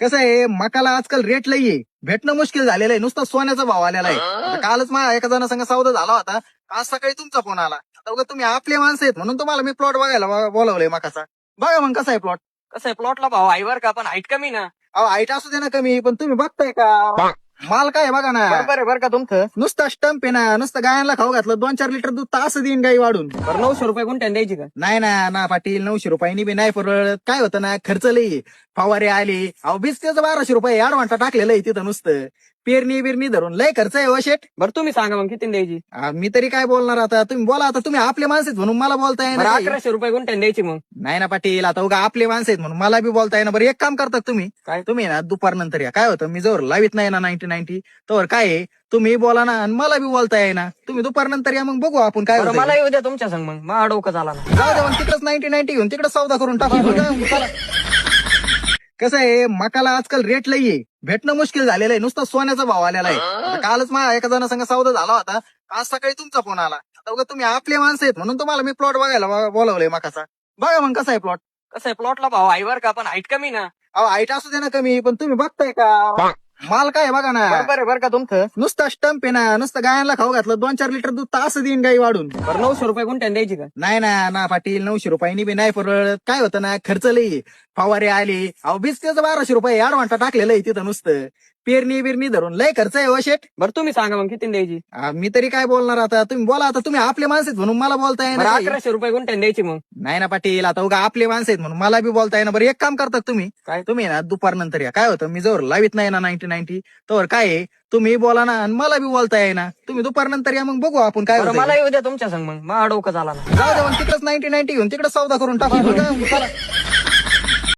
कसं आहे मकाला आजकाल रेट लई आहे, भेटणं मुश्किल झालेलं आहे. नुसता सोन्याचा भाव आलेला आहे. आता कालच माझ्या एका जणांसंग सौदा झाला होता. आज सकाळी तुमचा फोन आला. आता उगा तुम्ही आपले माणसं आहेत म्हणून तुम्हाला मी प्लॉट बघायला बोलावलंय मकाचा. बघा मग कसा आहे प्लॉट. कसं आहे प्लॉटला भाव आहे बरं का, पण हाईट कमी ना. अहो हाईट असू दे ना कमी, पण तुम्ही बघताय का माल काय आहे बघा ना. बरोबर आहे बरं का तुमचं. नुसता स्टंप आहे ना, नुसतं गायांना खाऊ घातलं 2-4 लिटर दूध तास देईन गाई वाढून. बरं 900 रुपये गुंठ्याने द्यायची का? नाही ना पाटील, 900 रुपयांनी बी नाही परवडत. काय होतं ना, खर्च लई फवारे आले. अहो बिस्तेचं 1200 रुपये आडवांटा टाकलेलं आहे तिथं नुसतं. पेरणी बिरणी धरून लय खर्च आहे हो शेट. बरं तुम्ही सांगा मग किती द्यायची? मी तरी काय बोलणार आता, तुम्ही बोला. आता तुम्ही आपले माणसं आहेत म्हणून मला बोलताय बरं ना. 1100 रुपये गुंठ्याने द्यायची मग. नाही ना पाटील, आता उगा आपले माणसं आहेत म्हणून मला बी बोलताय ना. बरं एक काम करतात तुम्ही, काय? तुम्ही ना दुपार नंतर या. काय होतं, मी जवळ लावित नाही ना 90 तर काय आहे, तुम्ही बोला ना आणि मला बी बोलताय ना. तुम्ही दुपार नंतर या, मग बघू आपण काय बरं होतं. मला येऊ द्या तुमच्या संग, मग माझा डोकं झाला ना. जाऊ द्या मग तिकडच 90 घेऊन तिकडे सौदा करून टाकू. चला. कसं आहे मकाला आजकाल रेट लई आहे, भेटणं मुश्किल झालेलं आहे. नुसता सोन्याचा भाव आलेला आहे. आता कालच माझ्या एका जणांसंग सौदा झाला होता. आज सकाळी तुमचा फोन आला. आता उगा तुम्ही आपले माणसं आहेत म्हणून तुम्हाला मी प्लॉट बघायला बोलावलंय मकाचा. बघा मग कसा आहे प्लॉट. कसं आहे प्लॉटला भाव आहे बरं का, पण हाईट कमी ना. अहो हाईट असू दे ना कमी, पण तुम्ही बघताय का माल काय आहे बघा ना. बरोबर आहे बरं का तुमचं. नुसता स्टंप आहे ना, नुसतं गायांना खाऊ घातलं 2-4 लिटर दूध तास देईन गाई वाढून. बरं 900 रुपये गुंठ्याने द्यायची का? नाही ना पाटील, 900 रुपयांनी बी नाही परवडत. काय होतं ना, खर्च लई फवारे आले. अहो बिस्तेचं 1200 रुपये आडवांटा टाकलेलं आहे तिथं नुसतं. पेरणी बिरणी धरून लय खर्च आहे हो शेट. बरं तुम्ही सांगा मग किती द्यायची? मी तरी काय बोलणार आता, तुम्ही बोला. आता तुम्ही आपले माणसं आहेत म्हणून मला बोलताय बरं ना. 1100 रुपये गुंठ्याने द्यायची मग. नाही ना पाटील, आता उगा आपले माणसं आहेत म्हणून मला बी बोलताय ना. बरं एक काम करतात तुम्ही, काय? तुम्ही ना दुपार नंतर या. काय होतं, मी जवळ लावित नाही ना 90 तर काय आहे, तुम्ही बोला ना आणि मला बी बोलताय ना. तुम्ही दुपार नंतर या, मग बघू आपण काय बरं होतं. मला येऊ द्या तुमच्या संग, मग माझा डोकं झाला ना. जाऊ द्या मग तिकडच 90 घेऊन तिकडे सौदा करून टाकू. चला.